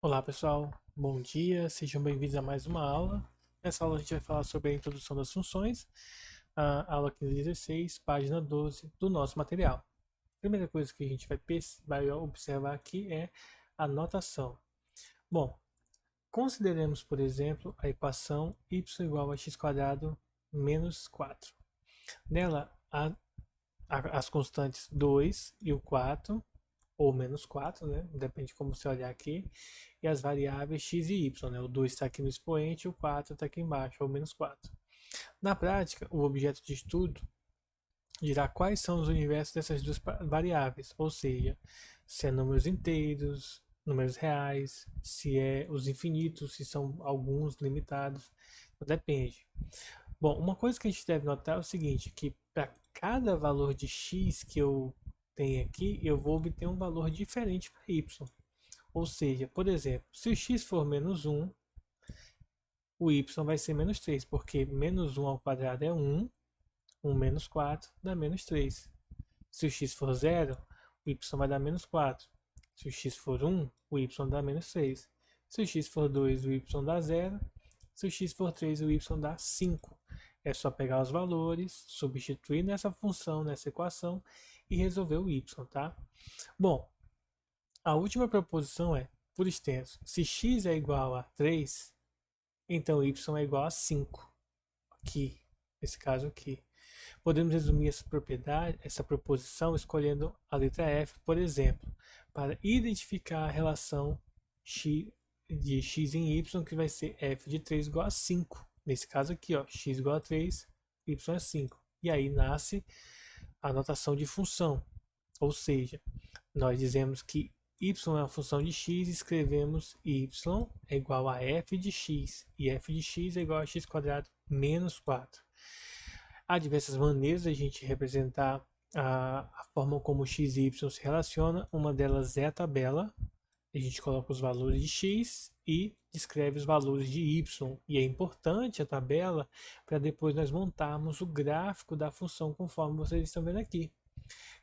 Olá pessoal, bom dia, sejam bem-vindos a mais uma aula. Nessa aula a gente vai falar sobre a introdução das funções, a aula 1516, página 12 do nosso material. A primeira coisa que a gente vai observar aqui é a notação. Bom, consideremos, por exemplo, a equação y igual a x² menos 4. Nela, as constantes 2 e o 4, ou menos 4, né? Depende de como você olhar aqui. E as variáveis x e y, né? O 2 está aqui no expoente e o 4 está aqui embaixo, ou menos 4. Na prática, o objeto de estudo dirá quais são os universos dessas duas variáveis, ou seja, se é números inteiros, números reais, se é os infinitos, se são alguns limitados, depende. Bom, uma coisa que a gente deve notar é o seguinte, que para cada valor de x que eu tenho aqui, eu vou obter um valor diferente para y. Ou seja, por exemplo, se o x for menos 1, o y vai ser menos 3, porque menos 1 ao quadrado é 1, 1 menos 4 dá menos 3. Se o x for 0, o y vai dar menos 4. Se o x for 1, o y dá menos 3. Se o x for 2, o y dá 0. Se o x for 3, o y dá 5. É só pegar os valores, substituir nessa função, nessa equação e resolver o y, tá? Bom, a última proposição é, por extenso, se x é igual a 3, então y é igual a 5. Aqui, nesse caso aqui. Podemos resumir essa propriedade, essa proposição, escolhendo a letra F, por exemplo, para identificar a relação x de x em y, que vai ser f de 3 igual a 5. Nesse caso aqui, ó, x igual a 3, y é 5. E aí nasce a notação de função. Ou seja, nós dizemos que y é uma função de x, escrevemos y é igual a f de x, e f de x é igual a x² menos 4. Há diversas maneiras de a gente representar a forma como x e y se relacionam. Uma delas é a tabela. A gente coloca os valores de x e descreve os valores de y. E é importante a tabela para depois nós montarmos o gráfico da função conforme vocês estão vendo aqui.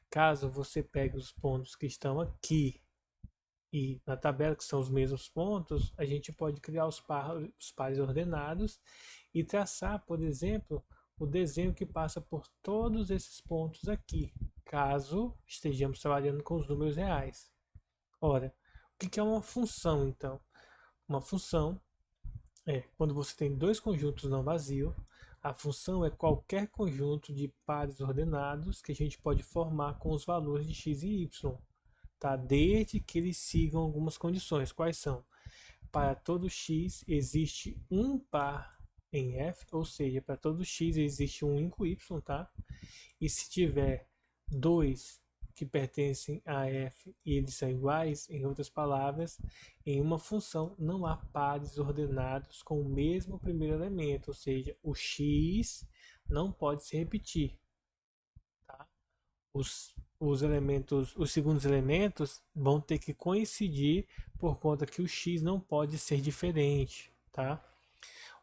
Caso você pegue os pontos que estão aqui e na tabela, que são os mesmos pontos, a gente pode criar os pares ordenados e traçar, por exemplo, o desenho que passa por todos esses pontos aqui, caso estejamos trabalhando com os números reais. Ora, o que é uma função, então? Uma função é quando você tem dois conjuntos não vazios. A função é qualquer conjunto de pares ordenados que a gente pode formar com os valores de x e y, tá? Desde que eles sigam algumas condições. Quais são? Para todo x existe um par em f, ou seja, para todo x existe um único y, tá? E se tiver dois que pertencem a f e eles são iguais, em outras palavras, em uma função não há pares ordenados com o mesmo primeiro elemento, ou seja, o x não pode se repetir, tá? Os segundos elementos vão ter que coincidir por conta que o x não pode ser diferente, tá?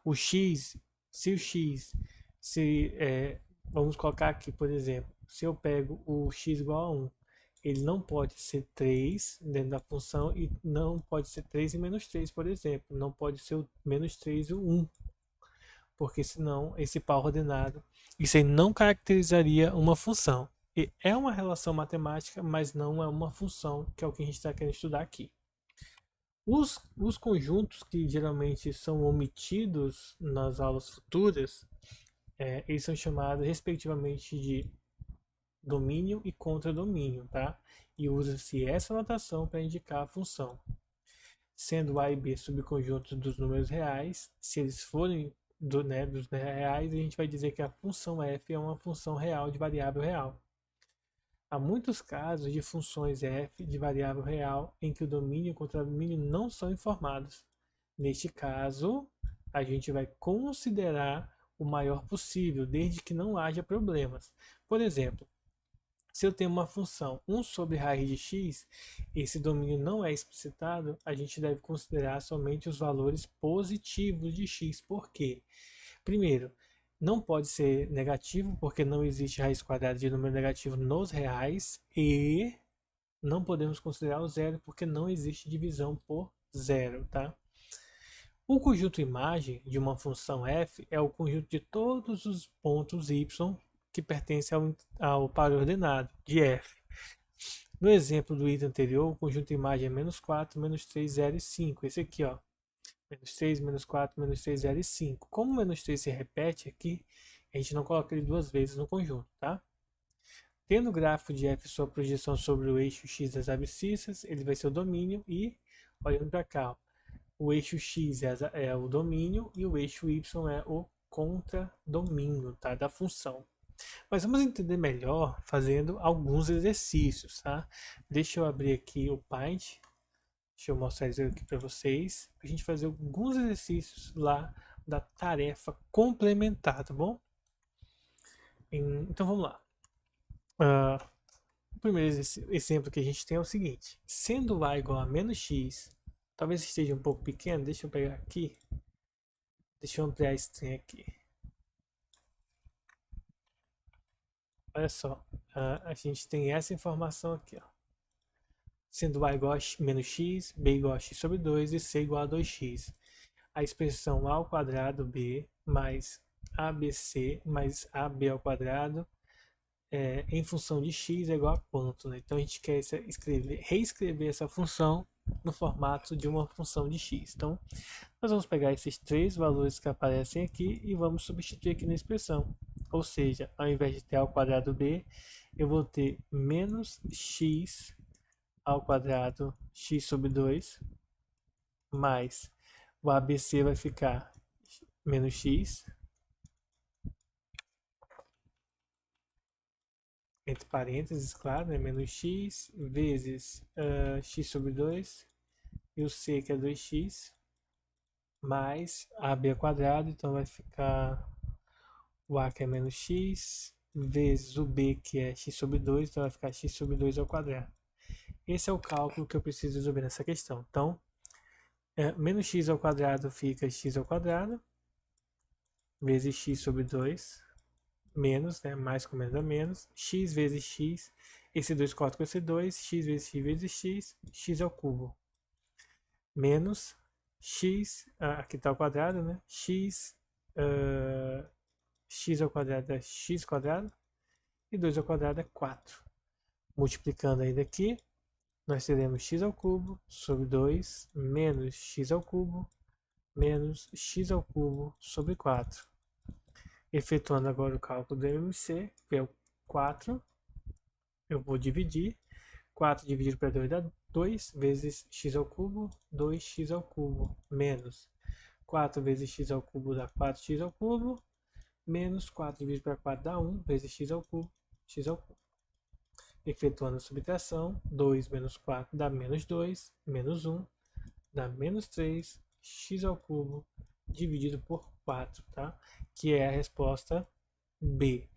O x, se o x, vamos colocar aqui, por exemplo, se eu pego o x igual a 1, ele não pode ser 3 dentro da função e não pode ser 3 e menos 3, por exemplo. Não pode ser o menos 3 e o 1, porque senão esse par ordenado, isso aí não caracterizaria uma função. E é uma relação matemática, mas não é uma função, que é o que a gente está querendo estudar aqui. Os conjuntos que geralmente são omitidos nas aulas futuras, eles são chamados respectivamente de domínio e contradomínio, tá? E usa-se essa notação para indicar a função. Sendo A e B subconjuntos dos números reais, se eles forem dos reais, a gente vai dizer que a função f é uma função real de variável real. Há muitos casos de funções f de variável real em que o domínio e o contradomínio não são informados. Neste caso, a gente vai considerar o maior possível, desde que não haja problemas. Por exemplo, se eu tenho uma função 1 sobre raiz de x, esse domínio não é explicitado, a gente deve considerar somente os valores positivos de x. Por quê? Primeiro, não pode ser negativo, porque não existe raiz quadrada de número negativo nos reais, e não podemos considerar o zero, porque não existe divisão por 0, tá? O conjunto imagem de uma função f é o conjunto de todos os pontos y que pertencem ao par ordenado de f. No exemplo do item anterior, o conjunto imagem é menos 4, menos 3, 0 e 5. Esse aqui, ó, menos 3, menos 4, menos 3, 0 e 5. Como o menos 3 se repete aqui, a gente não coloca ele duas vezes no conjunto, tá? Tendo o gráfico de f sua projeção sobre o eixo x das abscissas, ele vai ser o domínio e, olhando para cá, ó, o eixo x é o domínio e o eixo y é o contradomínio, tá? Da função. Mas vamos entender melhor fazendo alguns exercícios, tá? Deixa eu abrir aqui o Paint. Deixa eu mostrar isso aqui para vocês. Para a gente fazer alguns exercícios lá da tarefa complementar, tá bom? Então vamos lá. O primeiro exemplo que a gente tem é o seguinte. Sendo a igual a menos x, talvez esteja um pouco pequeno. Deixa eu pegar aqui. Deixa eu ampliar esse trem aqui. Olha só, a gente tem essa informação aqui, ó. Sendo a igual a menos x, b igual a x sobre 2 e c igual a 2x. A expressão a ao quadrado b mais abc mais ab ao quadrado em função de x é igual a quanto, né? Então a gente quer reescrever essa função no formato de uma função de x. Então nós vamos pegar esses três valores que aparecem aqui e vamos substituir aqui na expressão. Ou seja, ao invés de ter a ao quadrado b, eu vou ter menos x ao quadrado x sobre 2 mais o ABC vai ficar menos x entre parênteses, claro, né? Menos x vezes x sobre 2 e o c que é 2x mais ab ao quadrado, então vai ficar o a que é menos x vezes o b que é x sobre 2, então vai ficar x sobre 2 ao quadrado. Esse é o cálculo que eu preciso resolver nessa questão. Então, menos x ao quadrado fica x ao quadrado vezes x sobre 2 menos, né, mais com menos a menos, x vezes x, esse 2 corta com esse 2, x vezes x vezes x, x ao cubo, menos x, aqui está ao quadrado, né, x, x ao quadrado é x quadrado, e 2 ao quadrado é 4. Multiplicando ainda aqui, nós teremos x ao cubo sobre 2 menos x ao cubo menos x ao cubo sobre 4. Efetuando agora o cálculo do MMC, que é o 4, eu vou dividir. 4 dividido para 2 dá 2 vezes x ao cubo, 2x ao cubo, menos 4 vezes x ao cubo dá 4x ao cubo, menos 4 dividido para 4 dá 1 vezes x ao cubo, x ao cubo. Efetuando a subtração, 2 menos 4 dá menos 2, menos 1 dá menos 3, x ao cubo dividido por 4, tá? Que é a resposta B.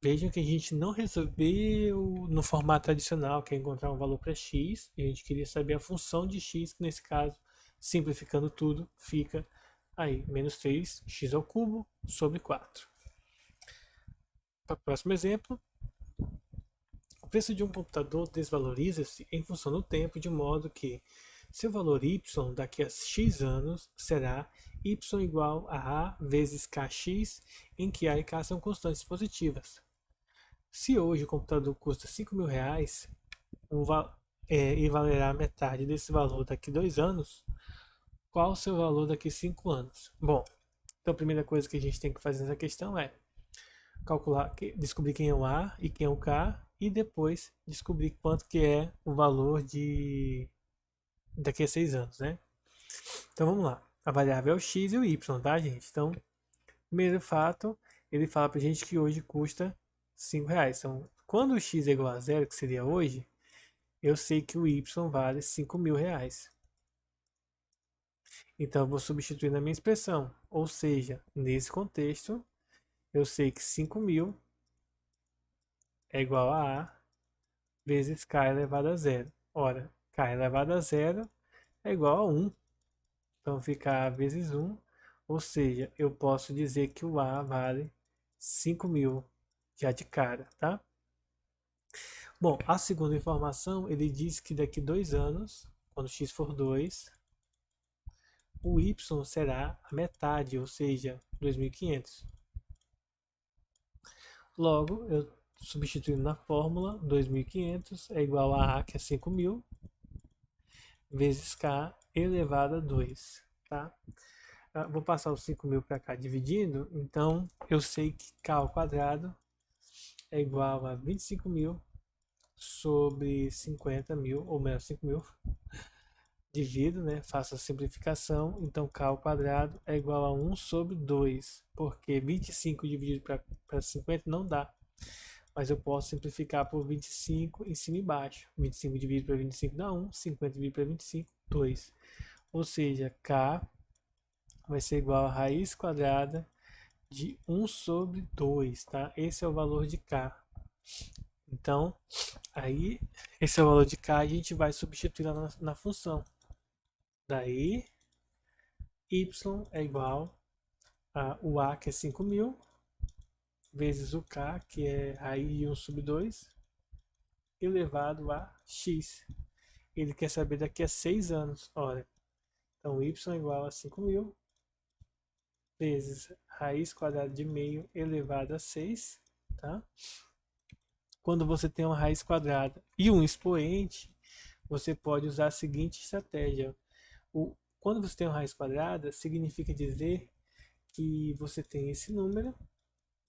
Vejam que a gente não resolveu no formato tradicional, que é encontrar um valor para x, e a gente queria saber a função de x, que nesse caso, simplificando tudo, fica aí, menos 3, x ao cubo sobre 4. Para o próximo exemplo, o preço de um computador desvaloriza-se em função do tempo, de modo que seu valor y daqui a x anos será y igual a vezes kx, em que a e k são constantes positivas. Se hoje o computador custa R$ 5.000 e valerá metade desse valor daqui a 2 anos, qual o seu valor daqui a 5 anos? Bom, então a primeira coisa que a gente tem que fazer nessa questão é calcular, descobrir quem é o A e quem é o K, e depois descobrir quanto que é o valor de daqui a 6 anos, né? Então vamos lá. A variável é o x e o y, tá, gente? Então, primeiro fato, ele fala pra gente que hoje custa R$ 5. Então, quando o x é igual a zero, que seria hoje, eu sei que o y vale R$ 5.000. Então, eu vou substituir na minha expressão. Ou seja, nesse contexto, eu sei que 5.000 é igual a vezes k elevado a zero. Ora, k elevado a zero é igual a 1. Então, fica a vezes 1. Ou seja, eu posso dizer que o A vale 5.000 já de cara, tá? Bom, a segunda informação, ele diz que daqui 2 anos, quando x for 2, o y será a metade, ou seja, 2.500. Logo, eu substituindo na fórmula, 2.500 é igual a que é 5.000, vezes k elevado a 2, tá? Vou passar os 5.000 para cá dividindo, então eu sei que k ao quadrado é igual a 25.000 sobre 50.000, ou melhor, 5.000, divido, né? Faço a simplificação, então k ao quadrado é igual a 1 sobre 2, porque 25 dividido para 50 não dá, mas eu posso simplificar por 25 em cima e baixo. 25 dividido para 25 dá 1, 50 dividido para 25, 2. Ou seja, k vai ser igual a raiz quadrada de 1 sobre 2, tá? Esse é o valor de k. Então, aí, esse é o valor de k, a gente vai substituir lá na função. Daí, y é igual a o a, que é 5.000, vezes o k, que é raiz de 1 sobre 2, elevado a x. Ele quer saber daqui a 6 anos. Ora, então y é igual a 5.000 vezes raiz quadrada de meio elevado a 6, tá? Quando você tem uma raiz quadrada e um expoente, você pode usar a seguinte estratégia. Quando você tem uma raiz quadrada, significa dizer que você tem esse número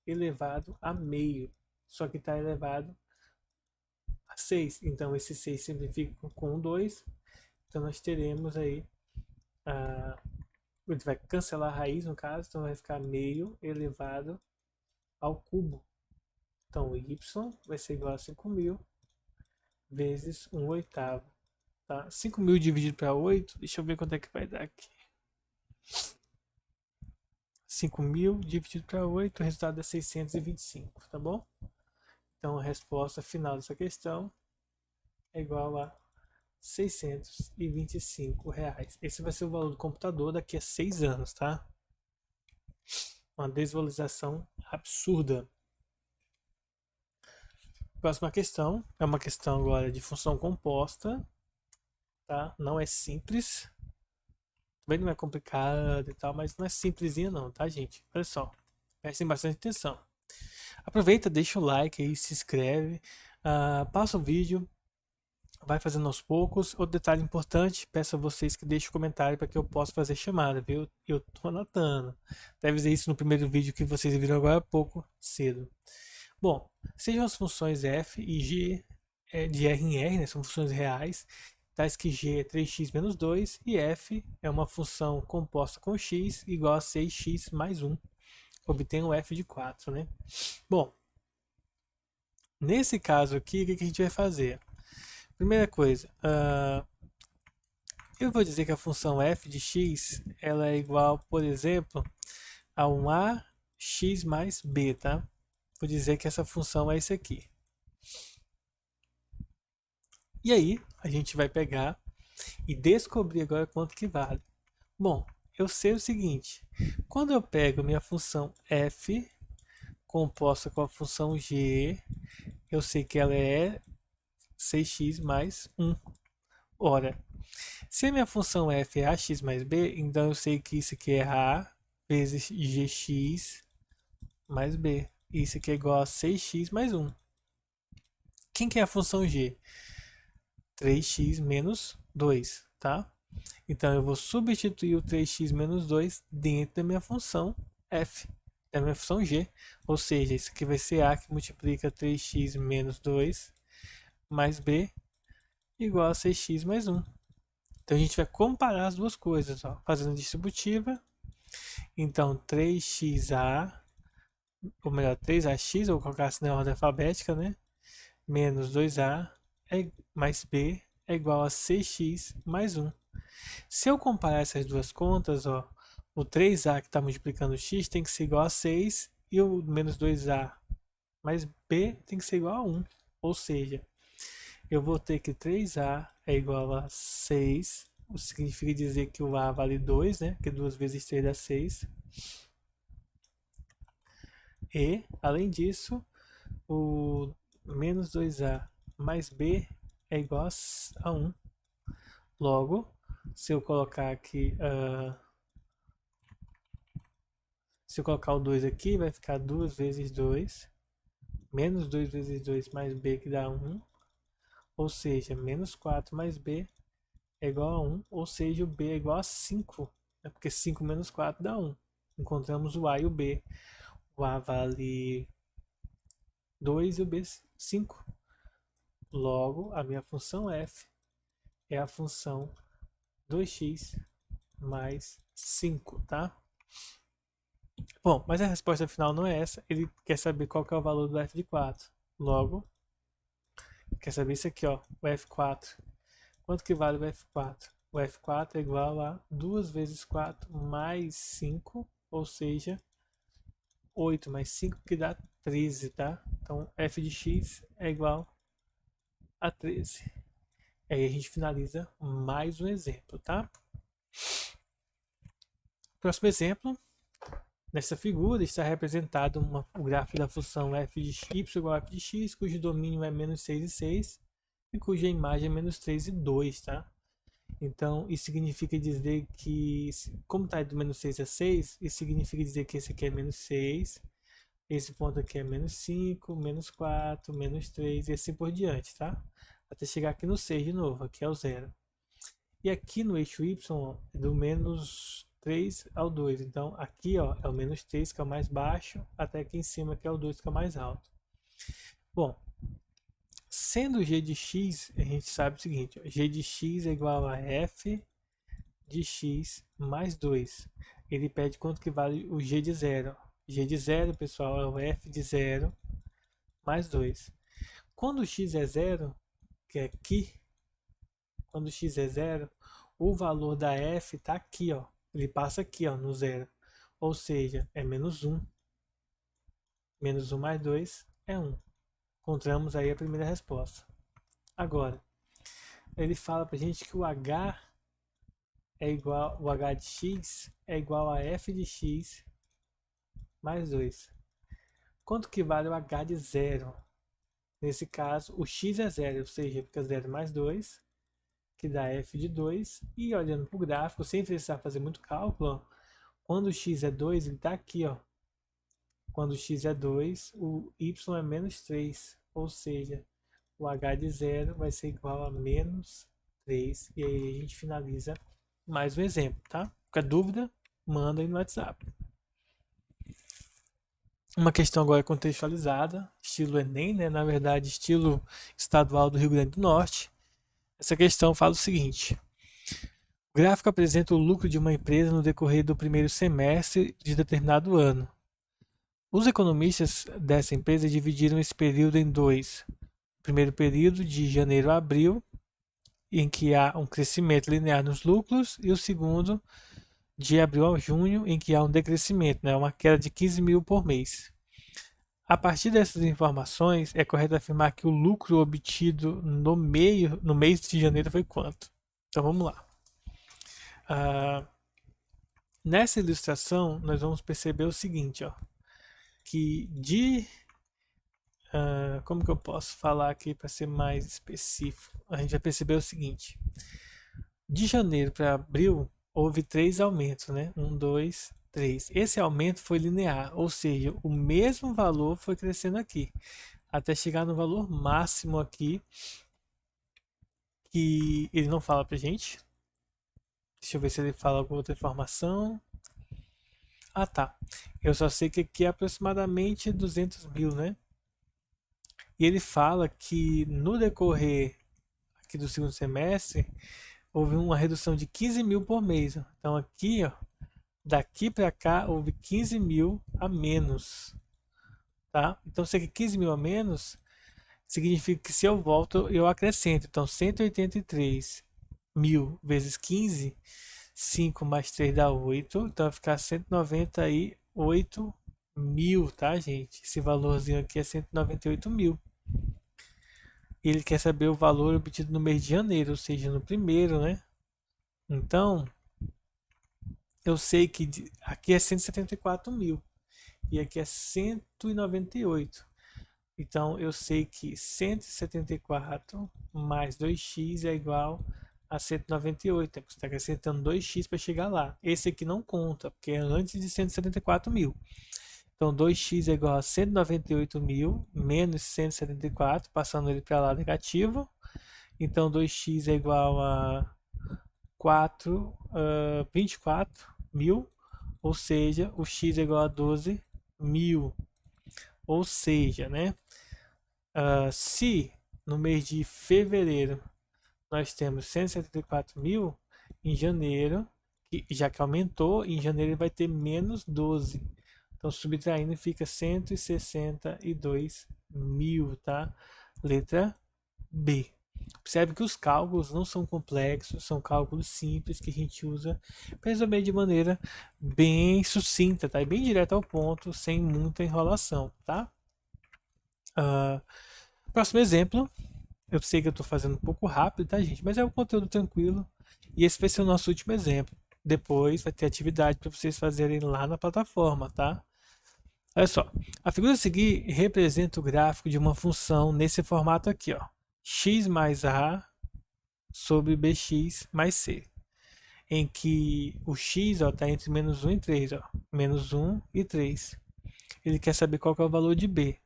elevado a meio, só que está elevado a 6. Então, esse 6 simplifica com 2. Então, nós teremos aí, a gente vai cancelar a raiz, no caso, então vai ficar meio elevado ao cubo. Então, y vai ser igual a 5.000 vezes 1 oitavo. Tá? 5.000 dividido para 8, deixa eu ver quanto é que vai dar aqui. 5.000 dividido para 8, o resultado é 625, tá bom? Então, a resposta final dessa questão é igual a R$ 625. Esse vai ser o valor do computador daqui a 6 anos, tá? Uma desvalorização absurda. Próxima questão é uma questão agora de função composta, tá? Não é simples, também não é complicado e tal, mas não é simplesinha não, tá, gente? Olha só, prestem bastante atenção. Aproveita, deixa o like aí, se inscreve, passa o vídeo, vai fazendo aos poucos. Outro detalhe importante, peço a vocês que deixem comentário para que eu possa fazer chamada, viu? Eu tô anotando. Deve dizer isso no primeiro vídeo que vocês viram agora há pouco cedo. Bom, sejam as funções f e g de R em R, né, são funções reais, tais que g é 3x menos 2 e f é uma função composta com x igual a 6x mais 1. Obtém o f de 4, né? Bom, nesse caso aqui, o que a gente vai fazer? Primeira coisa, eu vou dizer que a função f de x ela é igual, por exemplo, a um ax mais b, tá? Vou dizer que essa função é isso aqui. E aí, a gente vai pegar e descobrir agora quanto que vale. Bom, eu sei o seguinte, quando eu pego minha função f composta com a função g, eu sei que ela é 6x mais 1. Ora, se a minha função f é ax mais b, então eu sei que isso aqui é a vezes gx mais b. Isso aqui é igual a 6x mais 1. Quem que é a função g? 3x menos 2, tá? Então eu vou substituir o 3x menos 2 dentro da minha função f, da minha função g. Ou seja, isso aqui vai ser a que multiplica 3x menos 2 mais b igual a 6x mais 1. Então a gente vai comparar as duas coisas, ó, fazendo distributiva. Então 3xa, ou melhor, 3ax, eu vou colocar assim na ordem alfabética, né? Menos 2a mais b é igual a 6x mais 1. Se eu comparar essas duas contas, ó, o 3a que está multiplicando x tem que ser igual a 6 e o menos 2a mais b tem que ser igual a 1. Ou seja, eu vou ter que 3a é igual a 6, o que significa dizer que o a vale 2, né? Porque 2 vezes 3 dá 6. E, além disso, o menos 2a mais b é igual a 1. Logo, se eu colocar aqui Se eu colocar o 2 aqui, vai ficar 2 vezes 2, menos 2 vezes 2 mais b, que dá 1. Ou seja, menos 4 mais b é igual a 1, ou seja, o b é igual a 5, né? Porque 5 menos 4 dá 1. Encontramos o a e o b. O a vale 2 e o b 5. Logo, a minha função f é a função 2x mais 5, tá? Bom, mas a resposta final não é essa. Ele quer saber qual que é o valor do f de 4. Logo, quer saber isso aqui, ó, o f4. Quanto que vale o f4? O f4 é igual a 2 vezes 4 mais 5, ou seja, 8 mais 5, que dá 13, tá? Então, f de x é igual a 13. Aí a gente finaliza mais um exemplo, tá? Próximo exemplo. Nessa figura está representado o gráfico da função f de y igual a f de x, cujo domínio é menos 6 e 6, e cuja imagem é menos 3 e 2, tá? Então, isso significa dizer que, como está do menos 6 a 6, isso significa dizer que esse aqui é menos 6, esse ponto aqui é menos 5, menos 4, menos 3 e assim por diante, tá? Até chegar aqui no 6 de novo, aqui é o 0. E aqui no eixo y, ó, é do menos 3 ao 2. Então, aqui ó, é o menos 3, que é o mais baixo, até aqui em cima, que é o 2, que é o mais alto. Bom, sendo g de x, a gente sabe o seguinte, ó, g de x é igual a f de x mais 2. Ele pede quanto que vale o g de 0. G de 0, pessoal, é o f de 0 mais 2. Quando x é 0, que é aqui, quando x é 0, o valor da f está aqui, ó. Ele passa aqui, ó, no 0. Ou seja, é menos 1. Menos 1 mais 2 é 1. Encontramos aí a primeira resposta. Agora, ele fala para a gente que o h é igual, o h de x é igual a f de x mais 2. Quanto que vale o h de 0? Nesse caso, o x é 0, ou seja, fica 0 mais 2, que dá f de 2. E olhando para o gráfico, sem precisar fazer muito cálculo, ó, quando o x é 2, ele está aqui, ó. Quando o x é 2, o y é menos 3, ou seja, o h de 0 vai ser igual a menos 3. E aí a gente finaliza mais um exemplo, tá? Qualquer dúvida, manda aí no WhatsApp. Uma questão agora contextualizada, estilo Enem, né? Na verdade, estilo estadual do Rio Grande do Norte. Essa questão fala o seguinte: o gráfico apresenta o lucro de uma empresa no decorrer do primeiro semestre de determinado ano. Os economistas dessa empresa dividiram esse período em dois. O primeiro período, de janeiro a abril, em que há um crescimento linear nos lucros, e o segundo, de abril a junho, em que há um decrescimento, né? Uma queda de 15 mil por mês. A partir dessas informações, é correto afirmar que o lucro obtido no mês de janeiro foi quanto? Então vamos lá. Nessa ilustração, nós vamos perceber o seguinte, ó, que como que eu posso falar aqui para ser mais específico? A gente vai perceber o seguinte: de janeiro para abril houve 3 aumentos, né? 1, 2, 3. Esse aumento foi linear, ou seja, o mesmo valor foi crescendo aqui, até chegar no valor máximo aqui, que ele não fala pra gente. Deixa eu ver se ele fala alguma outra informação. Ah, tá. Eu só sei que aqui é aproximadamente 200 mil, né? E ele fala que no decorrer aqui do segundo semestre houve uma redução de 15 mil por mês. Então aqui, ó, daqui para cá houve 15 mil a menos, tá? Então se aqui 15 mil a menos significa que se eu volto eu acrescento. Então 183 mil vezes 15, 5 mais 3 dá 8, então vai ficar 198 mil, tá, gente? Esse valorzinho aqui é 198 mil. Ele quer saber o valor obtido no mês de janeiro, ou seja, no primeiro, né? Então, eu sei que aqui é 174 mil e aqui é 198. Então, eu sei que 174 mais 2x é igual a 198, né? Você está acrescentando 2x para chegar lá. Esse aqui não conta, porque é antes de 174 mil. Então 2x é igual a 198 mil menos 174, passando ele para lá negativo. Então 2x é igual a 24 mil, ou seja, o x é igual a 12 mil. Ou seja, né, se no mês de fevereiro nós temos 174 mil, em janeiro, já que aumentou, em janeiro ele vai ter menos 12. Então, subtraindo fica 162 mil, tá? Letra B. Percebe que os cálculos não são complexos, são cálculos simples que a gente usa para resolver de maneira bem sucinta, tá? E bem direto ao ponto, sem muita enrolação, tá? Próximo exemplo. Eu sei que eu estou fazendo um pouco rápido, tá, gente? Mas é um conteúdo tranquilo. E esse vai ser o nosso último exemplo. Depois vai ter atividade para vocês fazerem lá na plataforma, tá? Olha só. A figura a seguir representa o gráfico de uma função nesse formato aqui, ó. X mais A sobre bx mais c. Em que o x está entre menos 1 e 3. Ó. Menos 1 e 3. Ele quer saber qual que é o valor de b.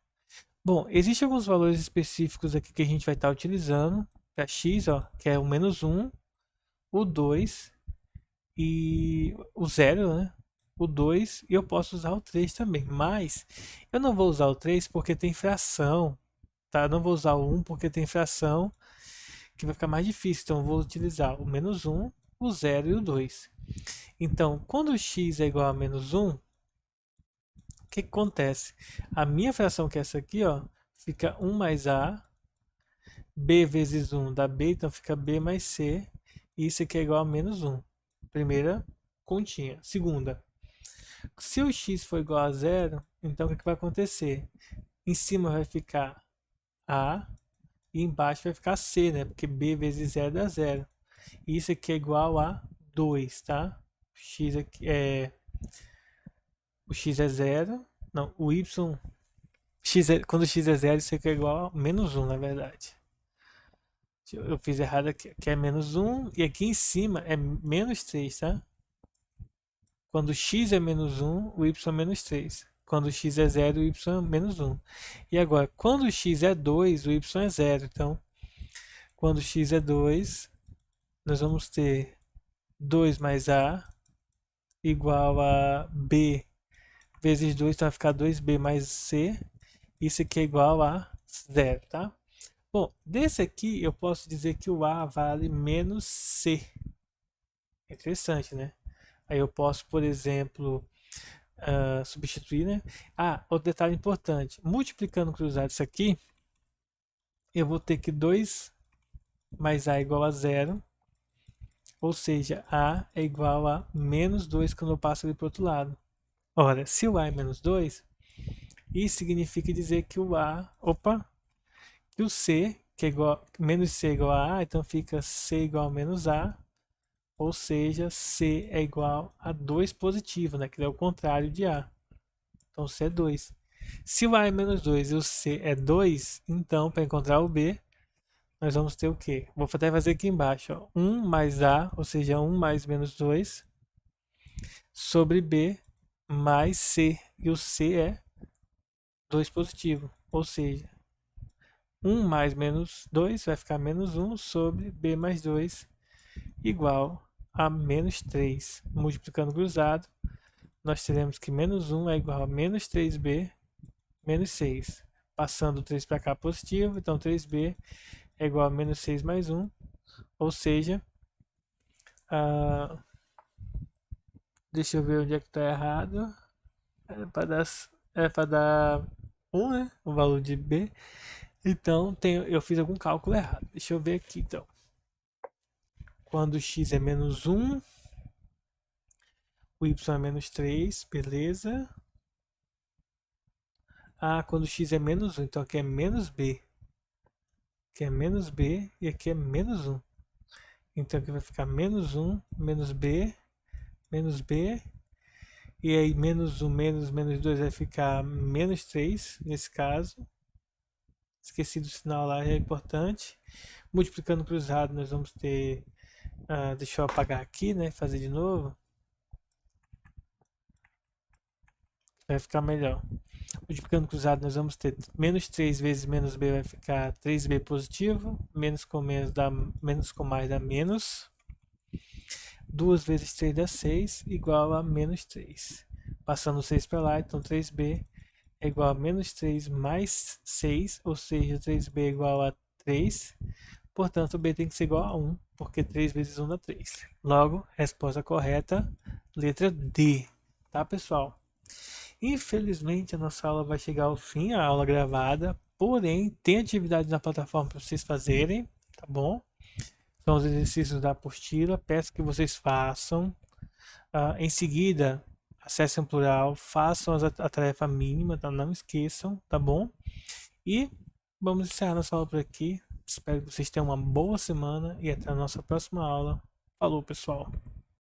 Bom, existem alguns valores específicos aqui que a gente vai estar utilizando. Para x, ó, que é o menos 1, o 2 e o 0, né? O 2 e eu posso usar o 3 também. Mas eu não vou usar o 3 porque tem fração. Tá? Eu não vou usar o 1 porque tem fração, que vai ficar mais difícil. Então eu vou utilizar o menos 1, o 0 e o 2. Então, quando x é igual a menos 1, o que acontece? A minha fração, que é essa aqui, ó, fica 1 mais a, b vezes 1 dá b, então fica b mais c, e isso aqui é igual a menos 1. Primeira continha. Segunda, se o x for igual a 0, então o que vai acontecer? Em cima vai ficar a, e embaixo vai ficar c, né? Porque b vezes 0 dá 0. E isso aqui é igual a 2, tá? X aqui o x é 0. Não, o y. Quando o x é 0, isso aqui é igual a menos 1, na verdade. Eu fiz errado aqui. Aqui é menos 1 e aqui em cima é menos 3, tá? Quando x é menos 1, o y é menos 3. Quando x é 0, o y é menos 1. E agora, quando x é 2, o y é 0. Então, quando x é 2, nós vamos ter 2 mais a igual a b vezes 2, então vai ficar 2b mais c. Isso aqui é igual a 0, tá? Bom, desse aqui eu posso dizer que o a vale menos c. Interessante, né? Aí eu posso, por exemplo, substituir, né? Outro detalhe importante. Multiplicando cruzado isso aqui, eu vou ter que 2 mais a igual a 0. Ou seja, a é igual a menos 2 quando eu passo ali para o outro lado. Ora, se o a é menos 2, isso significa dizer que que o c, que é igual, menos c é igual a a, então fica c igual a menos a, ou seja, c é igual a 2 positivo, né, que é o contrário de a. Então c é 2. Se o a é menos 2 e o c é 2, então para encontrar o b, nós vamos ter o quê? Vou até fazer aqui embaixo, ó, 1 mais a, ou seja, 1 mais menos 2, sobre b mais c, e o c é 2 positivo, ou seja, 1 mais menos 2 vai ficar menos 1 sobre b mais 2 igual a menos 3. Multiplicando cruzado, nós teremos que menos 1 é igual a menos 3b menos 6. Passando o 3 para cá positivo, então 3b é igual a menos 6 mais 1, ou seja, deixa eu ver onde é que está errado. Era para dar 1, né? O valor de b. Então eu fiz algum cálculo errado. Deixa eu ver aqui então. Quando x é menos 1, o y é menos 3, beleza. Quando x é menos 1, então aqui é menos b. Aqui é menos b e aqui é menos 1. Então aqui vai ficar menos 1, menos b, e aí menos 1, menos 2 vai ficar menos 3, nesse caso. Esqueci do sinal lá, é importante. Multiplicando cruzado, nós vamos ter Deixa eu apagar aqui, né? Fazer de novo. Vai ficar melhor. Multiplicando cruzado, nós vamos ter menos 3 vezes menos b vai ficar 3b positivo. Menos dá menos com mais dá menos. 2 vezes 3 dá 6, igual a menos 3. Passando 6 para lá, então 3b é igual a menos 3 mais 6, ou seja, 3b é igual a 3. Portanto, b tem que ser igual a 1, porque 3 vezes 1 dá 3. Logo, resposta correta, letra D. Tá, pessoal? Infelizmente, a nossa aula vai chegar ao fim, a aula gravada. Porém, tem atividade na plataforma para vocês fazerem, tá bom? São os exercícios da apostila. Peço que vocês façam. Em seguida, acessem o plural, façam a tarefa mínima, tá? Não esqueçam, tá bom? E vamos encerrar nossa aula por aqui. Espero que vocês tenham uma boa semana e até a nossa próxima aula. Falou, pessoal!